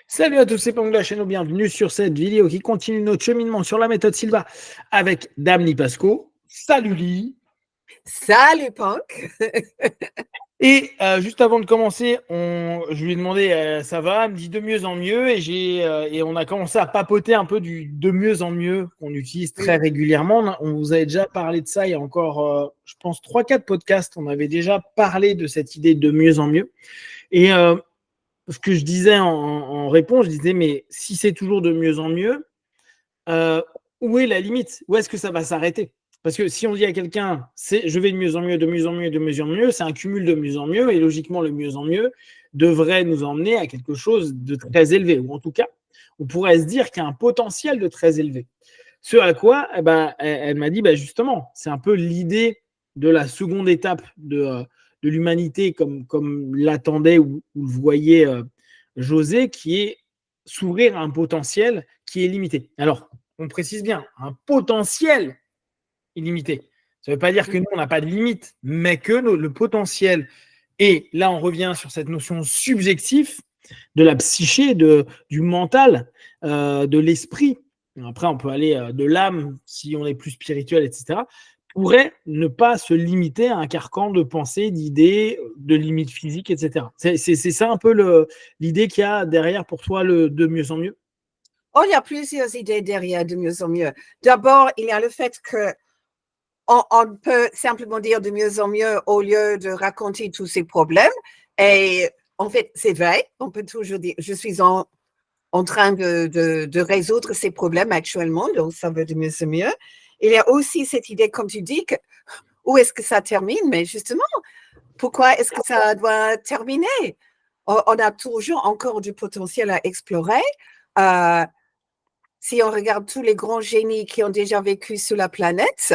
Salut à tous, c'est Pong de la chaîne, bienvenue sur cette vidéo qui continue notre cheminement sur la méthode Silva avec Dame Lipasco. Salut Li. Salut Punk. Et juste avant de commencer, je lui ai demandé ça va, elle me dit de mieux en mieux et on a commencé à papoter un peu du de mieux en mieux qu'on utilise très régulièrement. On vous avait déjà parlé de ça il y a encore, je pense, 3-4 podcasts. On avait déjà parlé de cette idée de mieux en mieux. Et ce que je disais en réponse, je disais, mais si c'est toujours de mieux en mieux, où est la limite? Où est-ce que ça va s'arrêter? Parce que si on dit à quelqu'un, je vais de mieux en mieux, de mieux en mieux, de mieux en mieux, c'est un cumul de mieux en mieux, et logiquement, le mieux en mieux devrait nous emmener à quelque chose de très élevé, ou en tout cas, on pourrait se dire qu'il y a un potentiel de très élevé. Ce à quoi, elle m'a dit, justement, c'est un peu l'idée de la seconde étape de l'humanité, comme l'attendait ou le voyait José, qui est s'ouvrir à un potentiel qui est limité. Alors, on précise bien, un potentiel illimité. Ça ne veut pas dire que nous, on n'a pas de limite, mais que le potentiel. Et là, on revient sur cette notion subjective de la psyché, du mental, de l'esprit. Après, on peut aller de l'âme si on est plus spirituel, etc. Pourrait ne pas se limiter à un carcan de pensée, d'idées, de limites physiques, etc. C'est ça un peu l'idée qu'il y a derrière pour toi de mieux en mieux. Oh, il y a plusieurs idées derrière de mieux en mieux. D'abord, il y a le fait que on peut simplement dire de mieux en mieux au lieu de raconter tous ces problèmes. Et en fait, c'est vrai, on peut toujours dire, je suis en train de résoudre ces problèmes actuellement, donc ça va de mieux en mieux. Il y a aussi cette idée, comme tu dis, que où est-ce que ça termine? Mais justement, pourquoi est-ce que ça doit terminer? On a toujours encore du potentiel à explorer. Si on regarde tous les grands génies qui ont déjà vécu sur la planète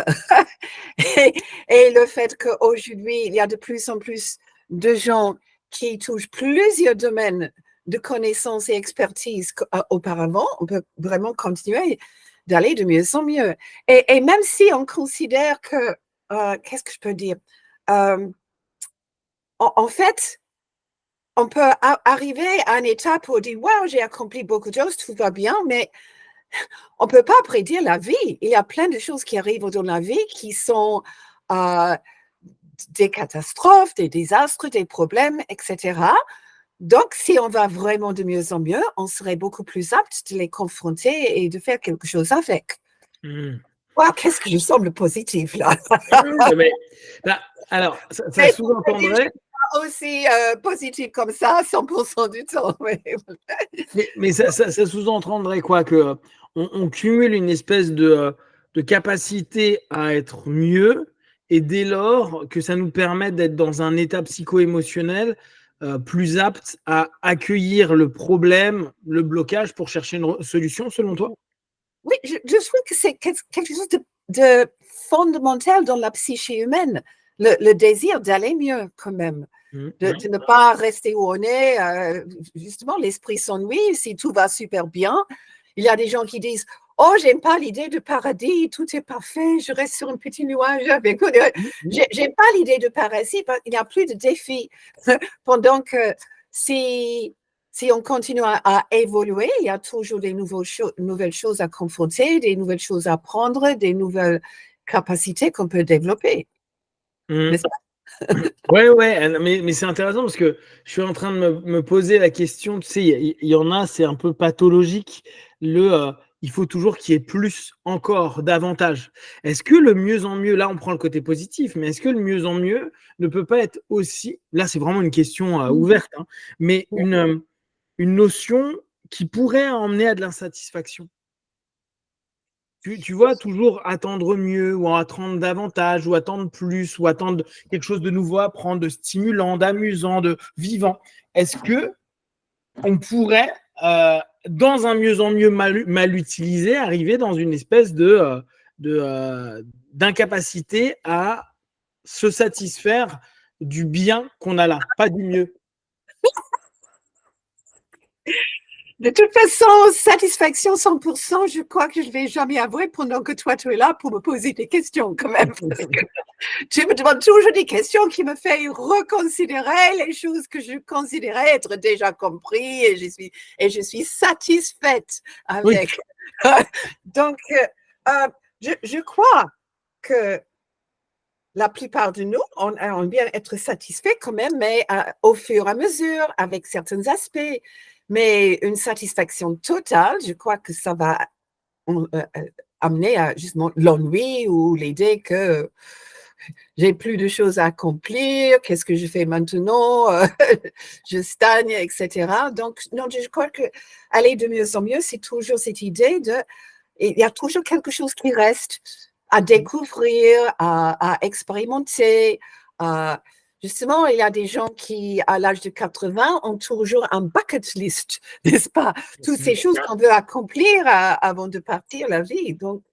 et le fait qu'aujourd'hui, il y a de plus en plus de gens qui touchent plusieurs domaines de connaissances et expertise qu'auparavant, on peut vraiment continuer d'aller de mieux en mieux. Et même si on considère que, qu'est-ce que je peux dire? En fait, on peut arriver à une étape où on dit, wow, j'ai accompli beaucoup de choses, tout va bien, mais on ne peut pas prédire la vie. Il y a plein de choses qui arrivent dans la vie qui sont des catastrophes, des désastres, des problèmes, etc. Donc, si on va vraiment de mieux en mieux, on serait beaucoup plus apte de les confronter et de faire quelque chose avec. Wow, qu'est-ce que je semble positif là. Mais, alors, ça sous-entendrait. Aussi positif comme ça, 100% du temps. Mais ça sous-entendrait quoi? Que on cumule une espèce de capacité à être mieux, et dès lors que ça nous permet d'être dans un état psycho-émotionnel plus apte à accueillir le problème, le blocage pour chercher une solution, selon toi? Oui, je trouve que c'est quelque chose de fondamental dans la psyché humaine, le désir d'aller mieux quand même, de ne pas rester où on est. Justement, l'esprit s'ennuie si tout va super bien. Il y a des gens qui disent « Oh, j'aime pas l'idée de paradis, tout est parfait, je reste sur un petit nuage. » J'aime pas l'idée de paradis, il n'y a plus de défis. Pendant que si on continue à évoluer, il y a toujours des nouvelles choses à confronter, des nouvelles choses à apprendre, des nouvelles capacités qu'on peut développer. N'est-ce pas? Ouais, mais c'est intéressant parce que je suis en train de me poser la question, tu sais, il y en a, c'est un peu pathologique, il faut toujours qu'il y ait plus, encore, davantage. Est-ce que le mieux en mieux, là on prend le côté positif, mais est-ce que le mieux en mieux ne peut pas être aussi, là c'est vraiment une question ouverte, hein, mais une notion qui pourrait emmener à de l'insatisfaction? Tu vois, toujours attendre mieux, ou attendre davantage, ou attendre plus, ou attendre quelque chose de nouveau à apprendre, de stimulant, d'amusant, de vivant. Est-ce que on pourrait, dans un mieux en mieux mal utilisé, arriver dans une espèce d'incapacité à se satisfaire du bien qu'on a là, pas du mieux? De toute façon, satisfaction 100%, je crois que je ne vais jamais avouer pendant que toi, tu es là pour me poser des questions quand même. Parce que tu me demandes toujours des questions qui me font reconsidérer les choses que je considérais être déjà compris et je suis satisfaite avec. Oui. Donc, je crois que la plupart de nous, on aime bien être satisfait quand même, mais au fur et à mesure, avec certains aspects. Mais une satisfaction totale, je crois que ça va amener à justement l'ennui ou l'idée que j'ai plus de choses à accomplir, qu'est-ce que je fais maintenant, je stagne, etc. Donc, non, je crois que aller de mieux en mieux, c'est toujours cette idée de, il y a toujours quelque chose qui reste à découvrir, à expérimenter. Justement, il y a des gens qui, à l'âge de 80, ont toujours un bucket list, n'est-ce pas? Toutes ces choses qu'on veut accomplir avant de partir la vie. Donc,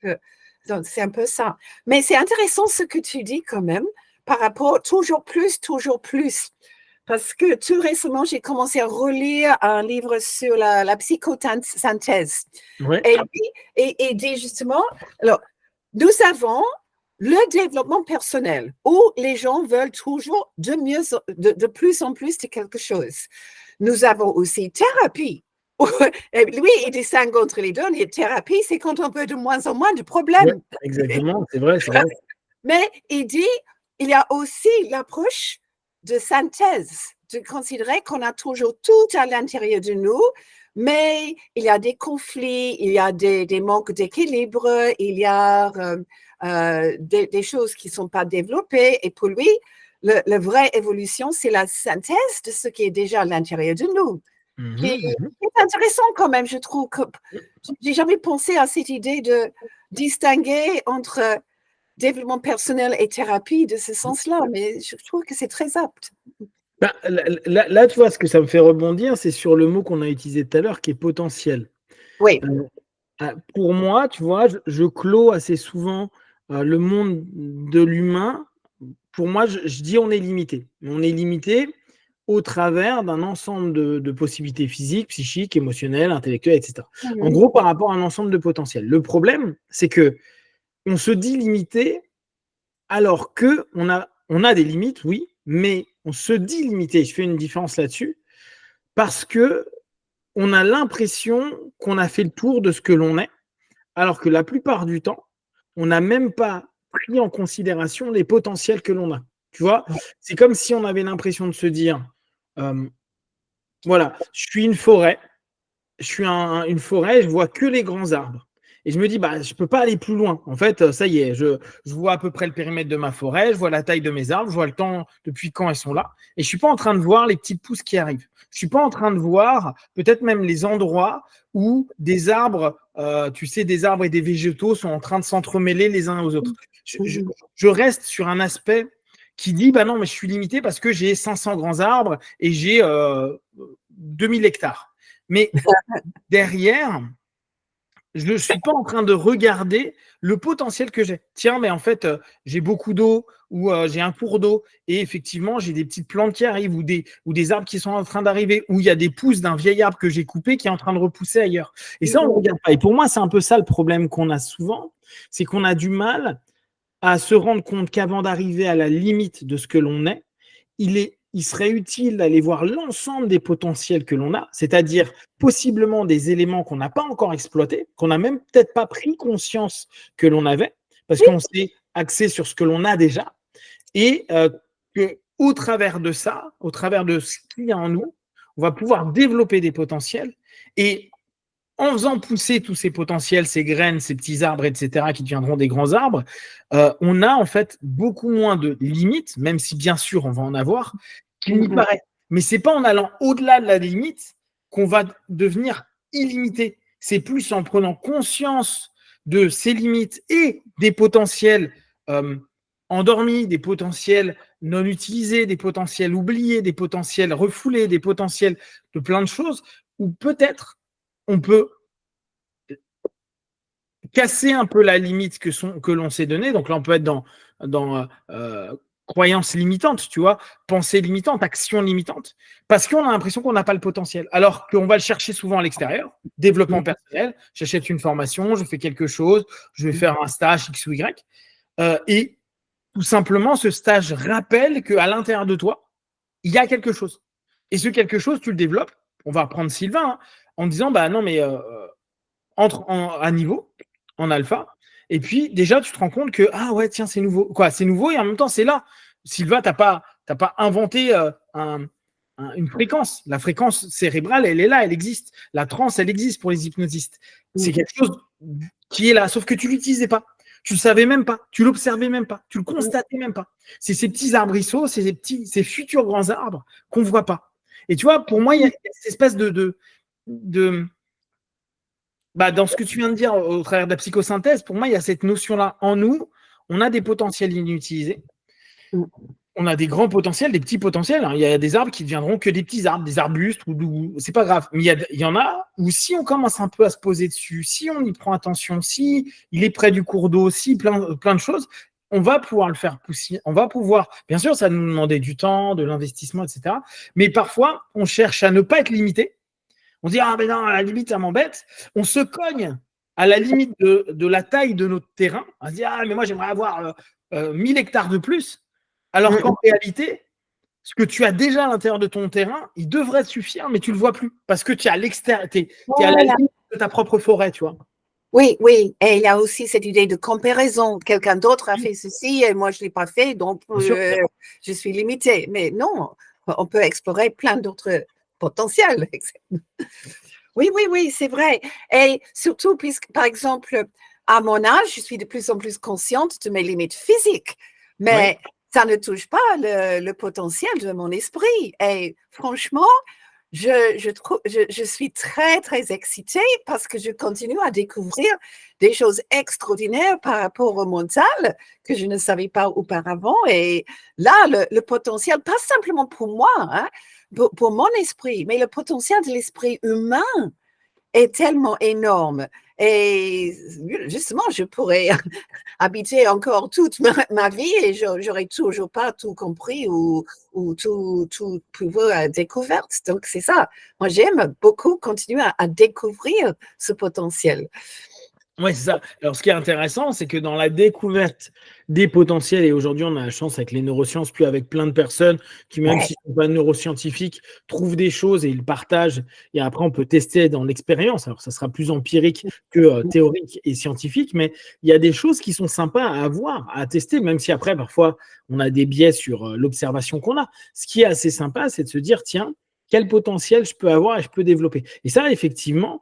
c'est un peu ça. Mais c'est intéressant ce que tu dis quand même, par rapport toujours plus, toujours plus. Parce que tout récemment, j'ai commencé à relire un livre sur la psychosynthèse. Ouais. Et dit justement, alors, nous avons le développement personnel où les gens veulent toujours de plus en plus de quelque chose. Nous avons aussi thérapie. Lui, il distingue entre les deux. Et thérapie, c'est quand on veut de moins en moins de problèmes. Ouais, exactement, c'est vrai, c'est vrai. Mais il dit, il y a aussi l'approche de synthèse, de considérer qu'on a toujours tout à l'intérieur de nous, mais il y a des conflits, il y a des manques d'équilibre, il y a des choses qui ne sont pas développées. Et pour lui, la vraie évolution, c'est la synthèse de ce qui est déjà à l'intérieur de nous. C'est intéressant quand même, je trouve. Que j'ai jamais pensé à cette idée de distinguer entre développement personnel et thérapie de ce sens-là, mais je trouve que c'est très apte. Ben, là, tu vois, ce que ça me fait rebondir, c'est sur le mot qu'on a utilisé tout à l'heure, qui est potentiel. Oui. Pour moi, tu vois, je clôt assez souvent le monde de l'humain. Pour moi, je dis on est limité. On est limité au travers d'un ensemble de possibilités physiques, psychiques, émotionnelles, intellectuelles, etc. En gros, par rapport à un ensemble de potentiels. Le problème, c'est que on se dit limité alors que on a des limites, oui, mais on se dit limité. Je fais une différence là-dessus parce que on a l'impression qu'on a fait le tour de ce que l'on est, alors que la plupart du temps, on n'a même pas pris en considération les potentiels que l'on a. Tu vois, c'est comme si on avait l'impression de se dire, voilà, je suis une forêt, une forêt, je vois que les grands arbres. Et je me dis, bah, je ne peux pas aller plus loin. En fait, ça y est, je vois à peu près le périmètre de ma forêt, je vois la taille de mes arbres, je vois le temps depuis quand elles sont là. Et je ne suis pas en train de voir les petites pousses qui arrivent. Je ne suis pas en train de voir peut-être même les endroits où des arbres, tu sais, des arbres et des végétaux sont en train de s'entremêler les uns aux autres. Je reste sur un aspect qui dit, bah non, mais je suis limité parce que j'ai 500 grands arbres et j'ai 2000 hectares. Mais derrière, je ne suis pas en train de regarder le potentiel que j'ai. Tiens, mais en fait, j'ai beaucoup d'eau ou j'ai un cours d'eau et effectivement, j'ai des petites plantes qui arrivent ou des arbres qui sont en train d'arriver ou il y a des pousses d'un vieil arbre que j'ai coupé qui est en train de repousser ailleurs. Et ça, on ne regarde pas. Et pour moi, c'est un peu ça le problème qu'on a souvent, c'est qu'on a du mal à se rendre compte qu'avant d'arriver à la limite de ce que l'on est, il serait utile d'aller voir l'ensemble des potentiels que l'on a, c'est-à-dire possiblement des éléments qu'on n'a pas encore exploités, qu'on n'a même peut-être pas pris conscience que l'on avait, parce qu'on s'est axé sur ce que l'on a déjà, et qu'au travers de ça, au travers de ce qu'il y a en nous, on va pouvoir développer des potentiels et en faisant pousser tous ces potentiels, ces graines, ces petits arbres, etc., qui deviendront des grands arbres, on a en fait beaucoup moins de limites, même si bien sûr on va en avoir, qu'il n'y paraît. Mais ce n'est pas en allant au-delà de la limite qu'on va devenir illimité. C'est plus en prenant conscience de ces limites et des potentiels endormis, des potentiels non utilisés, des potentiels oubliés, des potentiels refoulés, des potentiels de plein de choses, où peut-être on peut casser un peu la limite que l'on s'est donnée. Donc là, on peut être dans croyances limitantes, tu vois, pensées limitantes, actions limitantes, parce qu'on a l'impression qu'on n'a pas le potentiel, alors qu'on va le chercher souvent à l'extérieur, développement personnel, j'achète une formation, je fais quelque chose, je vais faire un stage X ou Y, et tout simplement, ce stage rappelle qu'à l'intérieur de toi, il y a quelque chose. Et ce quelque chose, tu le développes, on va reprendre Sylvain, hein, en disant, bah non, mais entre à niveau, en alpha, et puis déjà, tu te rends compte que, ah ouais, tiens, c'est nouveau. Quoi, c'est nouveau et en même temps, c'est là. Sylvain, tu n'as pas inventé une fréquence. La fréquence cérébrale, elle est là, elle existe. La transe, elle existe pour les hypnotistes. C'est quelque chose qui est là, sauf que tu ne l'utilisais pas. Tu ne le savais même pas, tu l'observais même pas, tu le constatais même pas. C'est ces petits arbrisseaux, ces futurs grands arbres qu'on ne voit pas. Et tu vois, pour moi, il y a cette espèce bah, dans ce que tu viens de dire au travers de la psychosynthèse, pour moi, il y a cette notion-là. En nous, on a des potentiels inutilisés. On a des grands potentiels, des petits potentiels. Hein. Il y a des arbres qui ne deviendront que des petits arbres, des arbustes, c'est pas grave. Mais il y en a où si on commence un peu à se poser dessus, si on y prend attention, si il est près du cours d'eau, si plein de choses, on va pouvoir le faire pousser. On va pouvoir, bien sûr, ça va nous demander du temps, de l'investissement, etc. Mais parfois, on cherche à ne pas être limité. On dit, ah, mais non, à la limite, ça m'embête. On se cogne à la limite de la taille de notre terrain. On se dit, ah, mais moi, j'aimerais avoir 1000 hectares de plus. Alors qu'en réalité, ce que tu as déjà à l'intérieur de ton terrain, il devrait te suffire, mais tu ne le vois plus. Parce que tu es à l'extérieur, tu es à la limite de ta propre forêt, tu vois. Oui, oui. Et il y a aussi cette idée de comparaison. Quelqu'un d'autre a fait ceci et moi, je ne l'ai pas fait, donc je suis limitée. Mais non, on peut explorer plein d'autres potentiels. Oui, oui, oui, c'est vrai. Et surtout, puisque, par exemple, à mon âge, je suis de plus en plus consciente de mes limites physiques. Mais ça ne touche pas le potentiel de mon esprit. Et franchement, je suis très, très excitée parce que je continue à découvrir des choses extraordinaires par rapport au mental que je ne savais pas auparavant. Et là, le potentiel, pas simplement pour moi, hein, pour mon esprit, mais le potentiel de l'esprit humain est tellement énorme. Et justement, je pourrais habiter encore toute ma vie et j'aurais toujours pas tout compris ou tout pouvoir découvert. Donc, c'est ça. Moi, j'aime beaucoup continuer à découvrir ce potentiel. Oui, c'est ça. Alors, ce qui est intéressant, c'est que dans la découverte des potentiels, et aujourd'hui, on a la chance avec les neurosciences, puis avec plein de personnes qui, même s'ils ne sont pas neuroscientifiques, trouvent des choses et ils partagent. Et après, on peut tester dans l'expérience. Alors, ça sera plus empirique que théorique et scientifique, mais il y a des choses qui sont sympas à avoir, à tester, même si après, parfois, on a des biais sur l'observation qu'on a. Ce qui est assez sympa, c'est de se dire, tiens, quel potentiel je peux avoir et je peux développer. Et ça, effectivement,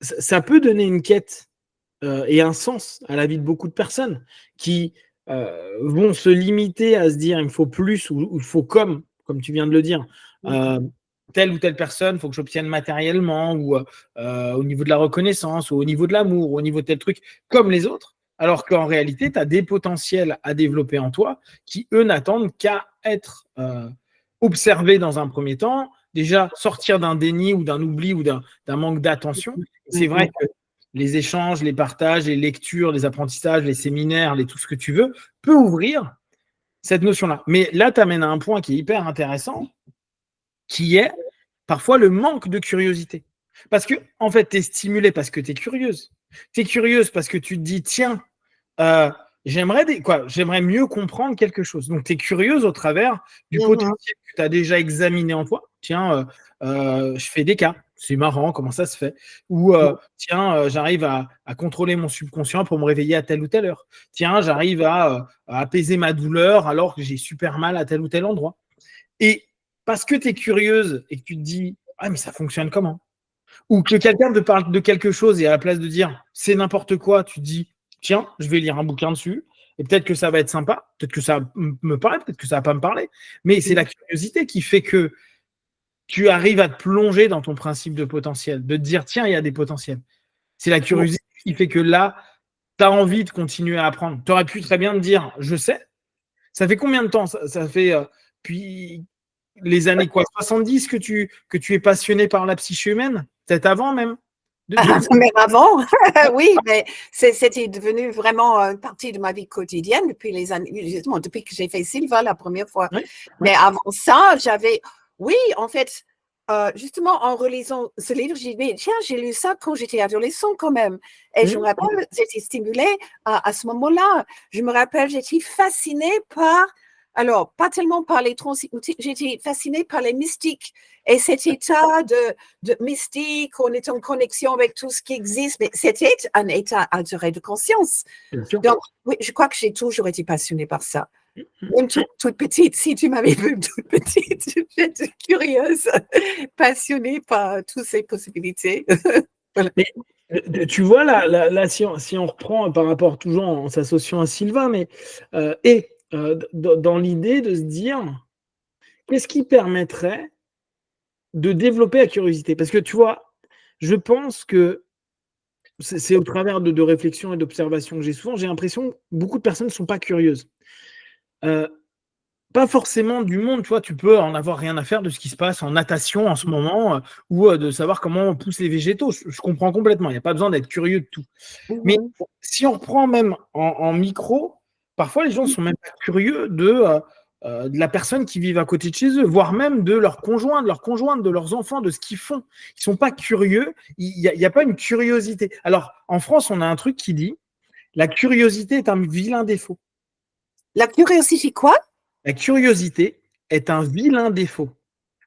ça peut donner une quête et un sens à la vie de beaucoup de personnes qui vont se limiter à se dire il me faut plus ou il faut comme tu viens de le dire, telle ou telle personne, il faut que j'obtienne matériellement ou au niveau de la reconnaissance ou au niveau de l'amour ou au niveau de tel truc comme les autres, alors qu'en réalité, tu as des potentiels à développer en toi qui, eux, n'attendent qu'à être observés dans un premier temps, déjà sortir d'un déni ou d'un oubli ou d'un manque d'attention. C'est vrai que les échanges, les partages, les lectures, les apprentissages, les séminaires, tout ce que tu veux, peut ouvrir cette notion-là. Mais là, tu amènes à un point qui est hyper intéressant, qui est parfois le manque de curiosité. Parce que, en fait, tu es stimulé parce que tu es curieuse. Tu es curieuse parce que tu te dis, tiens, j'aimerais mieux comprendre quelque chose. Donc, tu es curieuse au travers du potentiel que tu as déjà examiné en toi. Tiens, je fais des cas. C'est marrant, comment ça se fait? Ou tiens, j'arrive à contrôler mon subconscient pour me réveiller à telle ou telle heure. Tiens, j'arrive à apaiser ma douleur alors que j'ai super mal à tel ou tel endroit. Et parce que tu es curieuse et que tu te dis, ah, mais ça fonctionne comment? Ou que quelqu'un te parle de quelque chose et à la place de dire c'est n'importe quoi, tu te dis, tiens, je vais lire un bouquin dessus. Et peut-être que ça va être sympa, peut-être que ça va me parler, peut-être que ça va pas me parler. Mais c'est la curiosité qui fait que tu arrives à te plonger dans ton principe de potentiel, de te dire, tiens, il y a des potentiels. C'est la curiosité qui fait que là, tu as envie de continuer à apprendre. Tu aurais pu très bien te dire, je sais. Ça fait combien de temps? Ça fait puis les années 70 que tu es passionné par la psyché humaine? Peut-être avant même? Mais avant, oui, mais c'était devenu vraiment une partie de ma vie quotidienne depuis les années, justement, depuis que j'ai fait Silva la première fois. Ouais, ouais. Mais avant ça, oui, en fait, justement, en relisant ce livre, j'ai dit, tiens, j'ai lu ça quand j'étais adolescent quand même. Et je me rappelle, j'étais stimulée à ce moment-là. Je me rappelle, j'étais fascinée par, alors, pas tellement par les transhypnotiques, j'étais fascinée par les mystiques. Et cet état de mystique, on est en connexion avec tout ce qui existe, mais c'était un état altéré de conscience. Donc, oui, je crois que j'ai toujours été passionnée par ça. Même toute petite, si tu m'avais vue toute petite, j'étais curieuse, passionnée par toutes ces possibilités. Voilà. Mais tu vois, là si on reprend par rapport toujours en s'associant à Silva, mais dans l'idée de se dire, qu'est-ce qui permettrait de développer la curiosité? Parce que tu vois, je pense que c'est au travers de réflexions et d'observations que j'ai l'impression que beaucoup de personnes ne sont pas curieuses. Pas forcément du monde, tu vois, tu peux en avoir rien à faire de ce qui se passe en natation en ce moment ou de savoir comment on pousse les végétaux. Je comprends complètement, il n'y a pas besoin d'être curieux de tout. Mais si on reprend même en micro, parfois les gens ne sont même pas curieux de la personne qui vit à côté de chez eux, voire même de leur conjoint, de leur conjointe, de leurs enfants, de ce qu'ils font. Ils ne sont pas curieux, il n'y a pas une curiosité. Alors, en France, on a un truc qui dit « la curiosité est un vilain défaut ». La curiosité quoi? La curiosité est un vilain défaut.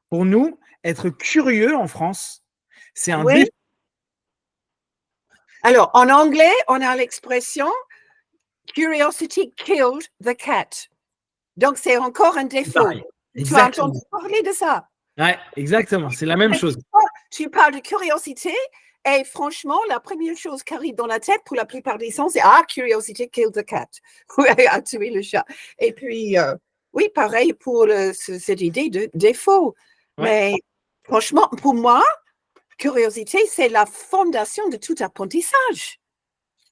Pour nous, être curieux en France, c'est un défaut. Alors, en anglais, on a l'expression curiosity killed the cat. Donc, c'est encore un défaut. Tu as entendu parler de ça? Oui, exactement. C'est la même chose. Tu parles de curiosité et franchement, la première chose qui arrive dans la tête pour la plupart des sens, c'est « Ah, curiosity killed the cat ». Oui, a tué le chat. Et puis, oui, pareil pour cette idée de défaut. Ouais. Mais franchement, pour moi, curiosité, c'est la fondation de tout apprentissage.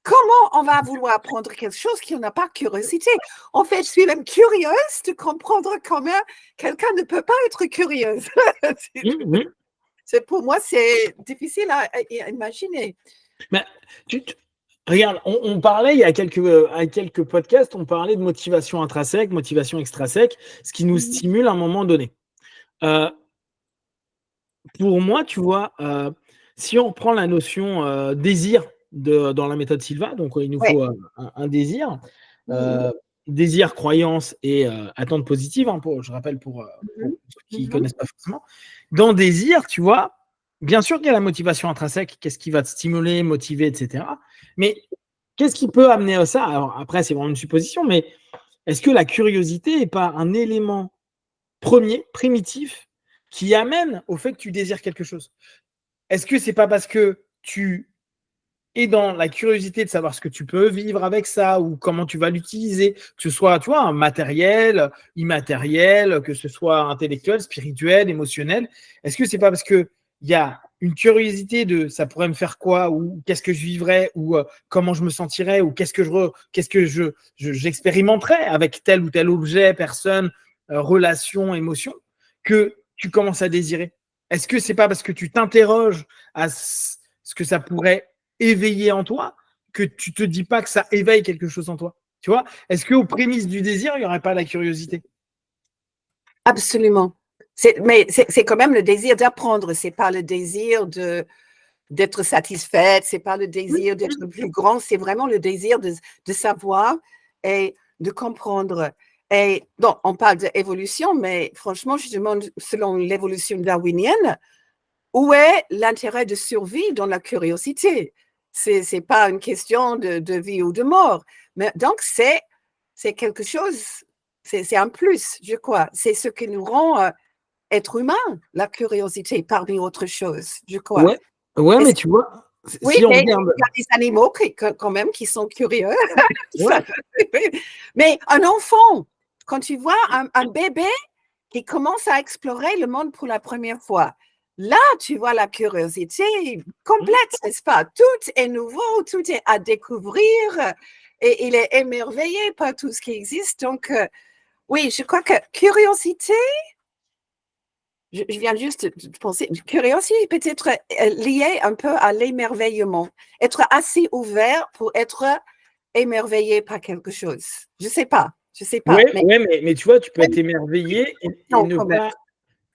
Comment on va vouloir apprendre quelque chose qui n'a pas curiosité? En fait, je suis même curieuse de comprendre comment quelqu'un ne peut pas être curieuse. Pour moi, c'est difficile à imaginer. Mais, regarde, on parlait il y a quelques podcasts, on parlait de motivation intrinsèque, motivation extrinsèque, ce qui nous stimule à un moment donné. Pour moi, tu vois, si on reprend la notion désir dans la méthode Silva, donc il nous faut un désir, désir, croyance et attente positive, hein, je rappelle pour ceux qui ne connaissent pas forcément. Dans désir, tu vois, bien sûr qu'il y a la motivation intrinsèque, qu'est-ce qui va te stimuler, motiver, etc. Mais qu'est-ce qui peut amener à ça? Alors après, c'est vraiment une supposition, mais est-ce que la curiosité n'est pas un élément premier, primitif, qui amène au fait que tu désires quelque chose? Est-ce que c'est pas parce que tu es dans la curiosité de savoir ce que tu peux vivre avec ça ou comment tu vas l'utiliser, que ce soit, tu vois, un matériel, immatériel, que ce soit intellectuel, spirituel, émotionnel, est-ce que c'est pas parce que il y a une curiosité de ça pourrait me faire quoi, ou qu'est-ce que je vivrais, ou comment je me sentirais, ou qu'est-ce que j'expérimenterais avec tel ou tel objet, personne, relation, émotion, que tu commences à désirer? Est-ce que c'est pas parce que tu t'interroges à ce que ça pourrait éveiller en toi que tu te dis pas que ça éveille quelque chose en toi? Tu vois? Est-ce qu'aux prémices du désir, il n'y aurait pas la curiosité? Absolument. Mais c'est quand même le désir d'apprendre, c'est pas le désir d'être satisfaite, c'est pas le désir d'être plus grand, c'est vraiment le désir de savoir et de comprendre. Et bon, on parle d'évolution, mais franchement, je demande, selon l'évolution darwinienne, où est l'intérêt de survie dans la curiosité? C'est pas une question de vie ou de mort. Mais donc, c'est quelque chose, c'est un plus, je crois. C'est ce qui nous rend être humain, la curiosité parmi autres choses, je crois. Ouais, mais tu vois, oui, si on mais regarde... il y a des animaux quand même qui sont curieux. Mais un enfant, quand tu vois un bébé qui commence à explorer le monde pour la première fois, là, tu vois la curiosité complète, n'est-ce pas? Tout est nouveau, tout est à découvrir et il est émerveillé par tout ce qui existe. Donc, oui, je crois que curiosité, je viens juste de penser, curiosité peut-être liée un peu à l'émerveillement. Être assez ouvert pour être émerveillé par quelque chose. Je sais pas. Ouais, mais tu vois, tu peux être émerveillé non, quand même.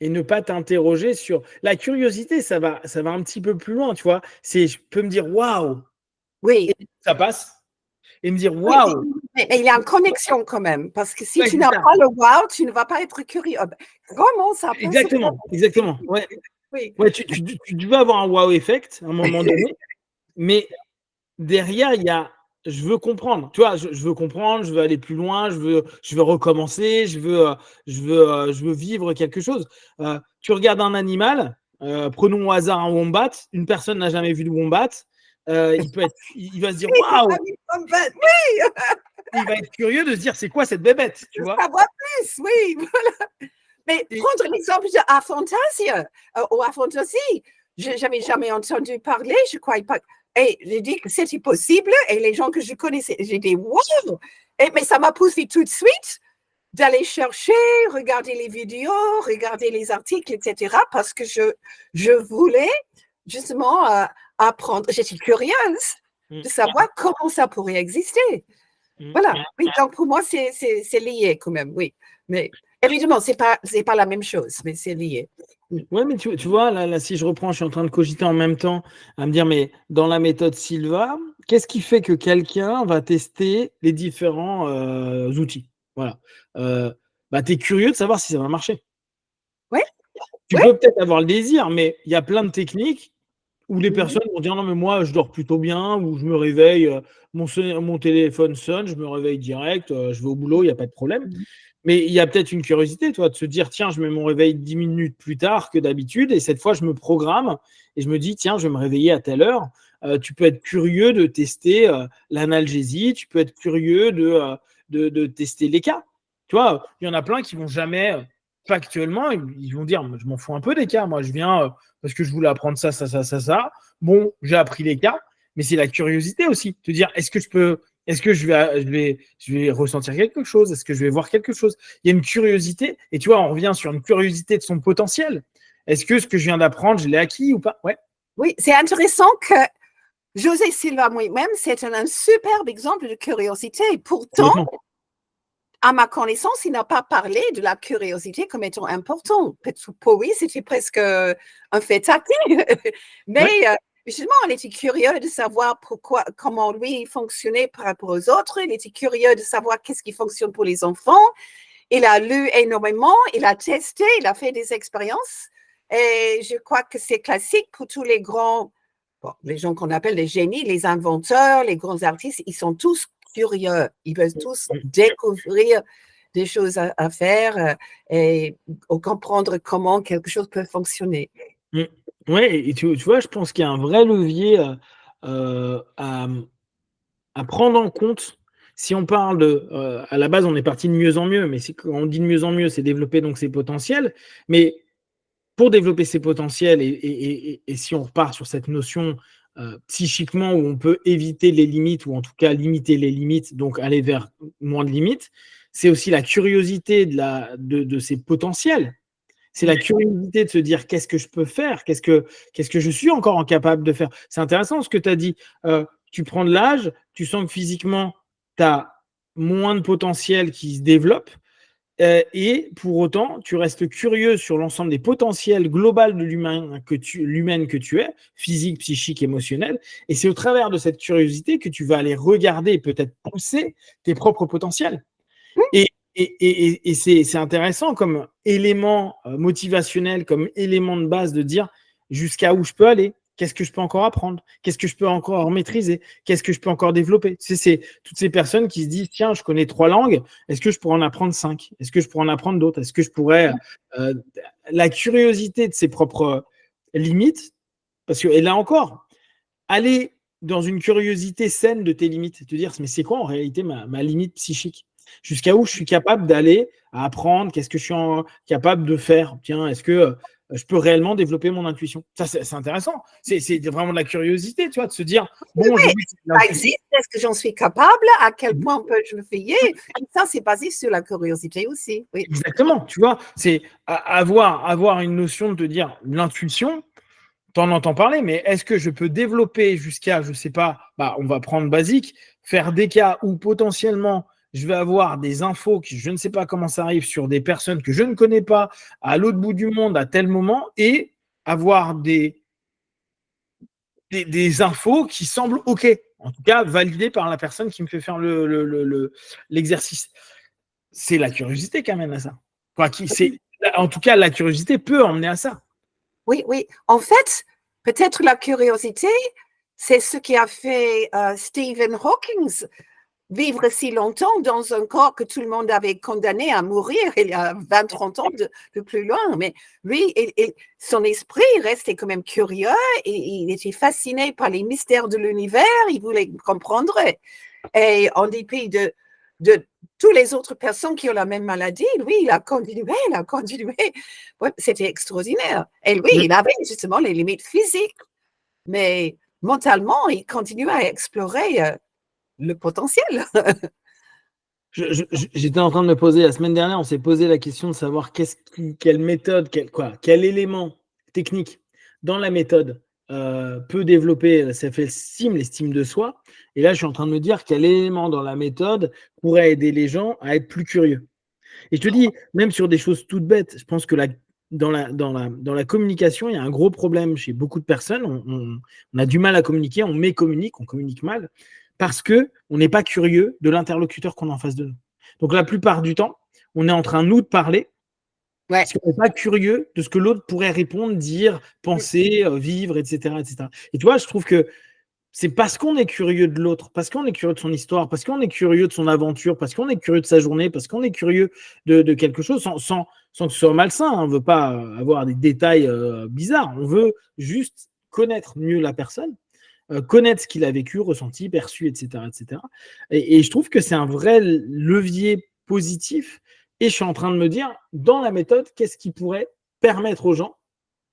et ne pas t'interroger sur la curiosité, ça va un petit peu plus loin, tu vois. Je peux me dire waouh, Oui. et ça passe, et me dire Oui, waouh. mais il y a une connexion quand même, parce que si Ouais, tu c'est n'as ça. pas le wow, tu ne vas pas être curieux. Comment ça peut se Exactement. Ouais, Oui. ouais, tu veux avoir un wow effect à un moment donné, mais derrière, il y a je veux comprendre, tu vois, je veux comprendre, je veux aller plus loin, je veux recommencer, je veux vivre quelque chose. Tu regardes un animal, prenons au hasard un wombat, une personne n'a jamais vu de wombat, il va se dire waouh, Oui, il va être curieux de se dire c'est quoi cette bébête, tu vois. savoir plus, oui. Mais Et, prendre l'exemple de Aphantasia ou Aphantasie, je n'avais jamais entendu parler, je crois pas. Et j'ai dit que c'était possible et les gens que je connaissais, j'ai dit wow! Mais ça m'a poussé tout de suite d'aller chercher, regarder les vidéos, regarder les articles, etc. parce que je voulais justement apprendre. J'étais curieuse de savoir comment ça pourrait exister. Voilà. Oui, donc pour moi, c'est lié quand même, oui. Mais évidemment, c'est pas la même chose, mais c'est lié. ouais, mais tu vois, là, si je reprends, je suis en train de cogiter en même temps à me dire, mais dans la méthode Silva, qu'est-ce qui fait que quelqu'un va tester les différents outils? Voilà. Bah, tu es curieux de savoir si ça va marcher. Oui, Tu oui. peux peut-être avoir le désir, mais il y a plein de techniques où les Mhm. personnes vont dire non, mais moi, je dors plutôt bien, ou je me réveille, mon téléphone sonne, je me réveille direct, je vais au boulot, il n'y a pas de problème. Mais il y a peut-être une curiosité, toi, de se dire tiens, je mets mon réveil 10 minutes plus tard que d'habitude, et cette fois, je me programme et je me dis tiens, je vais me réveiller à telle heure. Tu peux être curieux de tester l'analgésie, tu peux être curieux de tester les cas. Tu vois, il y en a plein qui vont jamais, factuellement, ils vont dire je m'en fous un peu des cas, moi, je viens parce que je voulais apprendre ça, ça, ça, ça, ça. Bon, j'ai appris les cas, mais c'est la curiosité aussi, te dire est-ce que je vais ressentir quelque chose? Est-ce que je vais voir quelque chose? Il y a une curiosité, et tu vois, on revient sur une curiosité de son potentiel. Est-ce que ce que je viens d'apprendre, je l'ai acquis ou pas? Ouais. Oui, c'est intéressant que José Silva moi-même, c'est un superbe exemple de curiosité. Pourtant, Complètement. à ma connaissance, il n'a pas parlé de la curiosité comme étant important. Pour lui, c'était presque un fait acquis. Mais Ouais. justement, on était curieux de savoir comment lui fonctionnait par rapport aux autres. Il était curieux de savoir qu'est-ce qui fonctionne pour les enfants. Il a lu énormément, il a testé, il a fait des expériences. Et je crois que c'est classique pour tous les grands, les gens qu'on appelle les génies, les inventeurs, les grands artistes, ils sont tous curieux. Ils veulent tous découvrir des choses à faire et comprendre comment quelque chose peut fonctionner. Ouais, et tu vois, je pense qu'il y a un vrai levier à prendre en compte. Si on parle à la base, on est parti de mieux en mieux, mais quand on dit de mieux en mieux, c'est développer donc ses potentiels. Mais pour développer ses potentiels, et si on repart sur cette notion psychiquement où on peut éviter les limites, ou en tout cas limiter les limites, donc aller vers moins de limites, c'est aussi la curiosité de ses potentiels. C'est la curiosité de se dire qu'est-ce que je peux faire, qu'est-ce que je suis encore incapable de faire. C'est intéressant ce que tu as dit. Tu prends de l'âge, tu sens que physiquement, tu as moins de potentiel qui se développe. Et pour autant, tu restes curieux sur l'ensemble des potentiels globaux de l'humaine que tu es, physique, psychique, émotionnel. Et c'est au travers de cette curiosité que tu vas aller regarder et peut-être pousser tes propres potentiels. Et c'est intéressant comme élément motivationnel, comme élément de base de dire jusqu'à où je peux aller, qu'est-ce que je peux encore apprendre, qu'est-ce que je peux encore maîtriser, qu'est-ce que je peux encore développer. C'est toutes ces personnes qui se disent tiens, je connais 3 langues, est-ce que je pourrais en apprendre 5? Est-ce que je pourrais en apprendre d'autres? Est-ce que je pourrais. La curiosité de ses propres limites, parce que, et là encore, aller dans une curiosité saine de tes limites, te dire mais c'est quoi en réalité ma limite psychique? Jusqu'à où je suis capable d'aller à apprendre, qu'est-ce que je suis capable de faire? Tiens, est-ce que je peux réellement développer mon intuition. Ça, c'est intéressant. C'est vraiment de la curiosité, tu vois, de se dire, bon, oui, ça existe, est-ce que j'en suis capable? À quel point peux-je le faire? Ça, c'est basé sur la curiosité aussi. Oui. Exactement, tu vois, c'est avoir une notion de te dire l'intuition, t'en entends parler, mais est-ce que je peux développer jusqu'à, je sais pas, on va prendre basique, faire des cas où potentiellement je vais avoir des infos qui je ne sais pas comment ça arrive sur des personnes que je ne connais pas à l'autre bout du monde à tel moment et avoir des infos qui semblent OK, en tout cas validées par la personne qui me fait faire l'exercice. C'est la curiosité qui amène à ça. En tout cas, la curiosité peut emmener à ça. Oui, oui. En fait, peut-être la curiosité, c'est ce qui a fait Stephen Hawking vivre si longtemps dans un corps que tout le monde avait condamné à mourir il y a 20-30 ans de plus loin. Mais lui, son esprit restait quand même curieux et il était fasciné par les mystères de l'univers, il voulait comprendre. Et en dépit de toutes les autres personnes qui ont la même maladie, lui, il a continué. Ouais, c'était extraordinaire. Et lui, il avait justement les limites physiques, mais mentalement, il continuait à explorer le potentiel. J'étais en train de me poser, la semaine dernière, on s'est posé la question de savoir quelle méthode, quel élément technique dans la méthode peut développer cette l'estime de soi. Et là, je suis en train de me dire quel élément dans la méthode pourrait aider les gens à être plus curieux. Et je te dis, même sur des choses toutes bêtes, je pense que dans la communication, il y a un gros problème chez beaucoup de personnes. On a du mal à communiquer, on communique mal, parce qu'on n'est pas curieux de l'interlocuteur qu'on a en face de nous. Donc la plupart du temps, on est en train, nous, de parler, parce qu'on n'est pas curieux de ce que l'autre pourrait répondre, dire, penser, vivre, etc., etc. Et tu vois, je trouve que c'est parce qu'on est curieux de l'autre, parce qu'on est curieux de son histoire, parce qu'on est curieux de son aventure, parce qu'on est curieux de sa journée, parce qu'on est curieux de quelque chose, sans que ce soit malsain. On ne veut pas avoir des détails bizarres. On veut juste connaître mieux la personne, connaître ce qu'il a vécu, ressenti, perçu, etc. etc. Et je trouve que c'est un vrai levier positif. Et je suis en train de me dire, dans la méthode, qu'est-ce qui pourrait permettre aux gens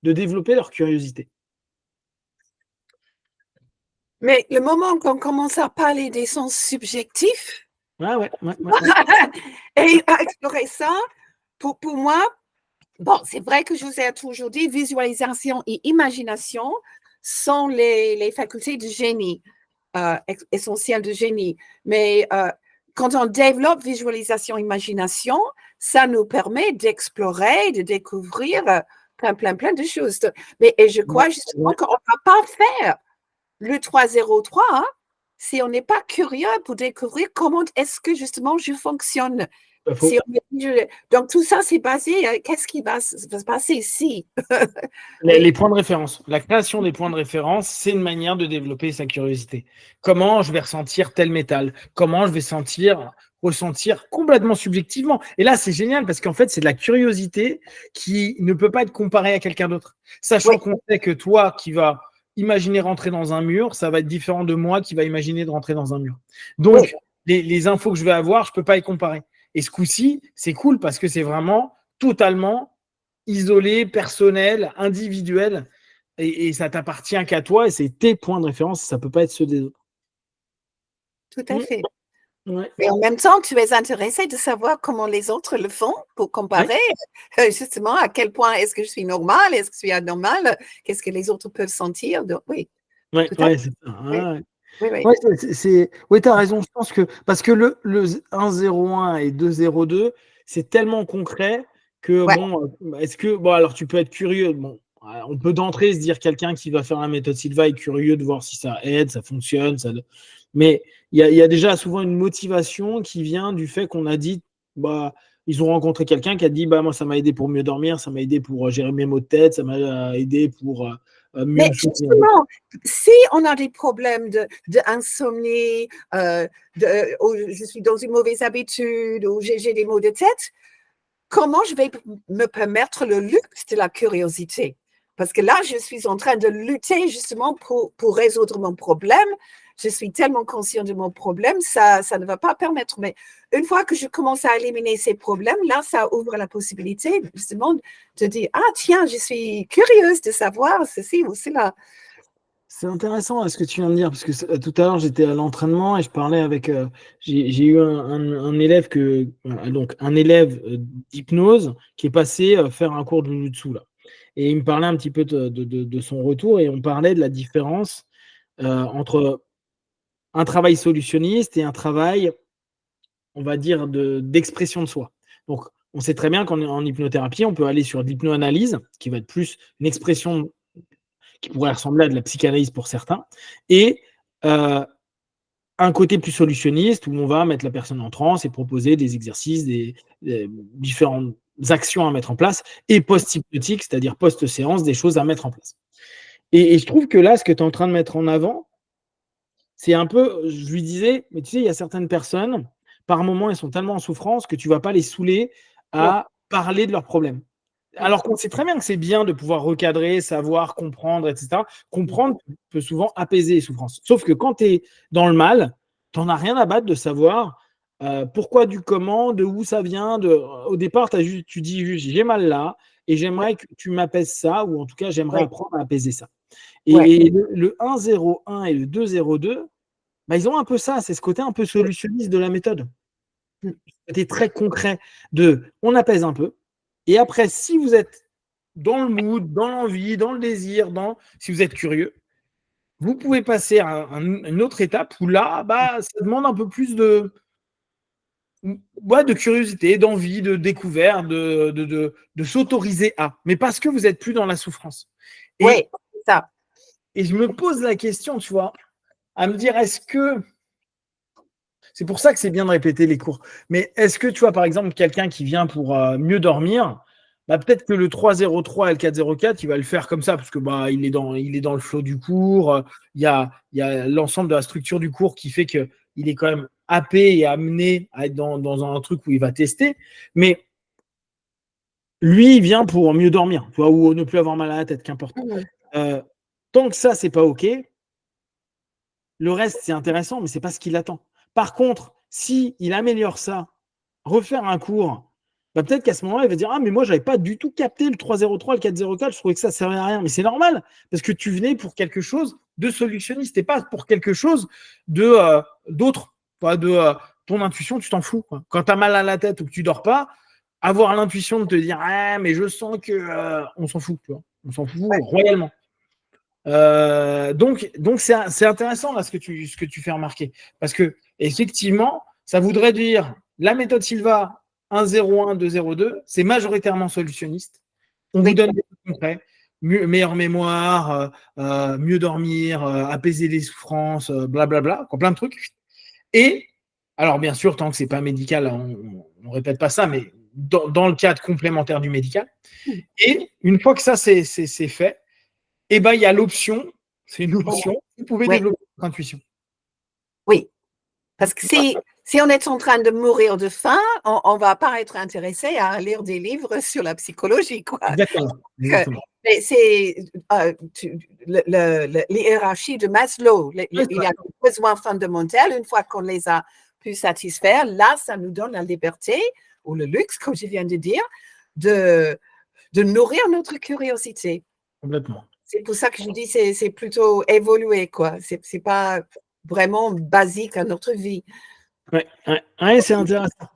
de développer leur curiosité? Mais le moment qu'on commence à parler des sens subjectifs Ouais. et à explorer ça, pour moi, bon, c'est vrai que je vous ai toujours dit, visualisation et imagination sont les facultés de génie, essentielles de génie. Mais quand on développe visualisation, imagination, ça nous permet d'explorer, de découvrir plein de choses. Et je crois justement qu'on ne va pas faire le 303 si on n'est pas curieux pour découvrir comment est-ce que justement je fonctionne. Donc tout ça, c'est basé, qu'est-ce qui va se passer ici? Les points de référence. La création des points de référence, c'est une manière de développer sa curiosité. Comment je vais ressentir tel métal? Comment je vais ressentir complètement subjectivement? Et là, c'est génial parce qu'en fait, c'est de la curiosité qui ne peut pas être comparée à quelqu'un d'autre. Sachant qu'on sait que toi qui vas imaginer rentrer dans un mur, ça va être différent de moi qui va imaginer de rentrer dans un mur. Donc, les infos que je vais avoir, je ne peux pas y comparer. Et ce coup-ci, c'est cool parce que c'est vraiment totalement isolé, personnel, individuel, et ça t'appartient qu'à toi, et c'est tes points de référence, ça ne peut pas être ceux des autres. Tout à fait. Ouais. Mais en même temps, tu es intéressé de savoir comment les autres le font pour comparer justement à quel point est-ce que je suis normale, est-ce que je suis anormale, qu'est-ce que les autres peuvent sentir. Donc, oui, c'est ça. Oui, tu as raison. Je pense que parce que le 101 et 202, c'est tellement concret que alors tu peux être curieux. Bon, on peut d'entrée se dire quelqu'un qui va faire la méthode Silva est curieux de voir si ça aide, ça fonctionne, mais il y a déjà souvent une motivation qui vient du fait qu'on a dit ils ont rencontré quelqu'un qui a dit moi ça m'a aidé pour mieux dormir, ça m'a aidé pour gérer mes maux de tête, ça m'a aidé pour mieux mais justement, si on a des problèmes d'insomnie, ou je suis dans une mauvaise habitude, ou j'ai des maux de tête, comment je vais me permettre le luxe de la curiosité? Parce que là, je suis en train de lutter justement pour résoudre mon problème. je suis tellement conscient de mon problème, ça ne va pas permettre. Mais une fois que je commence à éliminer ces problèmes, là, ça ouvre la possibilité justement de dire, ah tiens, je suis curieuse de savoir ceci ou cela. C'est intéressant ce que tu viens de dire, parce que tout à l'heure, j'étais à l'entraînement et je parlais avec... j'ai eu un élève donc un élève d'hypnose qui est passé faire un cours de Jujutsu, là. Et il me parlait un petit peu de son retour et on parlait de la différence entre un travail solutionniste et un travail, on va dire, d'expression de soi. Donc, on sait très bien qu'en hypnothérapie, on peut aller sur l'hypnoanalyse, qui va être plus une expression qui pourrait ressembler à de la psychanalyse pour certains, et un côté plus solutionniste où on va mettre la personne en transe et proposer des exercices, des différentes actions à mettre en place, et post-hypnotique, c'est-à-dire post-séance, des choses à mettre en place. Et je trouve que là, ce que tu es en train de mettre en avant, c'est un peu, je lui disais, mais tu sais, il y a certaines personnes, par moment, elles sont tellement en souffrance que tu ne vas pas les saouler à parler de leurs problèmes. Alors qu'on sait très bien que c'est bien de pouvoir recadrer, savoir, comprendre, etc. Comprendre peut souvent apaiser les souffrances. Sauf que quand tu es dans le mal, tu n'en as rien à battre de savoir pourquoi, du comment, de où ça vient. Au départ, tu dis juste j'ai mal là et j'aimerais que tu m'apaises ça, ou en tout cas, j'aimerais apprendre à apaiser ça. Et le 1-0-1 et le 2-0-2, bah, ils ont un peu ça, c'est ce côté un peu solutionniste de la méthode. C'était très concret on apaise un peu. Et après, si vous êtes dans le mood, dans l'envie, dans le désir, si vous êtes curieux, vous pouvez passer à une autre étape où là, bah, ça demande un peu plus de curiosité, d'envie, de découverte, de s'autoriser à. Mais parce que vous n'êtes plus dans la souffrance. Oui, c'est ça. Et je me pose la question, tu vois, à me dire, est-ce que... C'est pour ça que c'est bien de répéter les cours. Mais est-ce que, tu vois, par exemple, quelqu'un qui vient pour mieux dormir, bah, peut-être que le 3-0-3 et le 4-0-4, il va le faire comme ça, parce que bah, il est dans le flow du cours. Il y a l'ensemble de la structure du cours qui fait qu'il est quand même happé et amené à être dans un truc où il va tester. Mais lui, il vient pour mieux dormir, tu vois, ou ne plus avoir mal à la tête, qu'importe. Tant que ça, c'est pas OK, le reste, c'est intéressant, mais c'est pas ce qu'il attend. Par contre, si il améliore ça, refaire un cours, bah peut-être qu'à ce moment-là, il va dire ah, mais moi, je n'avais pas du tout capté le 3-0-3, le 4-0-4, je trouvais que ça ne servait à rien. Mais c'est normal, parce que tu venais pour quelque chose de solutionniste et pas pour quelque chose d'autre. Ton intuition, tu t'en fous, quoi. Quand tu as mal à la tête ou que tu ne dors pas, avoir l'intuition de te dire ah, mais je sens que. On s'en fout, tu vois. On s'en fout royalement. Donc c'est intéressant là ce que tu fais remarquer, parce que effectivement ça voudrait dire la méthode Silva 1-0-1, 2-0-2, c'est majoritairement solutionniste. On vous donne des trucs concrets, meilleure mémoire, mieux dormir, apaiser les souffrances, blablabla, plein de trucs. Et alors bien sûr, tant que c'est pas médical, on répète pas ça, mais dans le cadre complémentaire du médical. Et une fois que ça c'est fait, et ben, il y a l'option, c'est une option, vous pouvez développer votre intuition. Oui, parce que si on est en train de mourir de faim, on ne va pas être intéressé à lire des livres sur la psychologie, quoi. Exactement. C'est les hiérarchies de Maslow. Il y a des besoins fondamentaux. Une fois qu'on les a pu satisfaire, là, ça nous donne la liberté ou le luxe, comme je viens de dire, de nourrir notre curiosité. Complètement. C'est pour ça que je dis c'est plutôt évolué, quoi. C'est pas vraiment basique à notre vie. Ouais, c'est intéressant.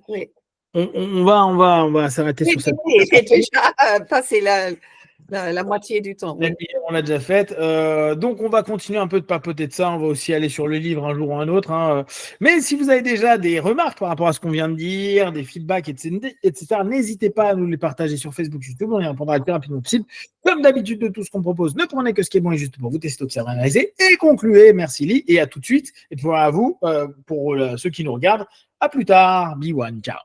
Oui. On va s'arrêter sur cette. C'est déjà passé la moitié du temps. On l'a déjà faite. Donc, on va continuer un peu de papoter de ça. On va aussi aller sur le livre un jour ou un autre. Hein. Mais si vous avez déjà des remarques par rapport à ce qu'on vient de dire, des feedbacks, etc., n'hésitez pas à nous les partager sur Facebook, YouTube. On y répondra le plus rapidement possible. Comme d'habitude, de tout ce qu'on propose, ne prenez que ce qui est bon et juste pour vous tester, observer, analyser et concluez. Merci, Lee. Et à tout de suite. Et pour à vous, pour ceux qui nous regardent, à plus tard. Be one. Ciao.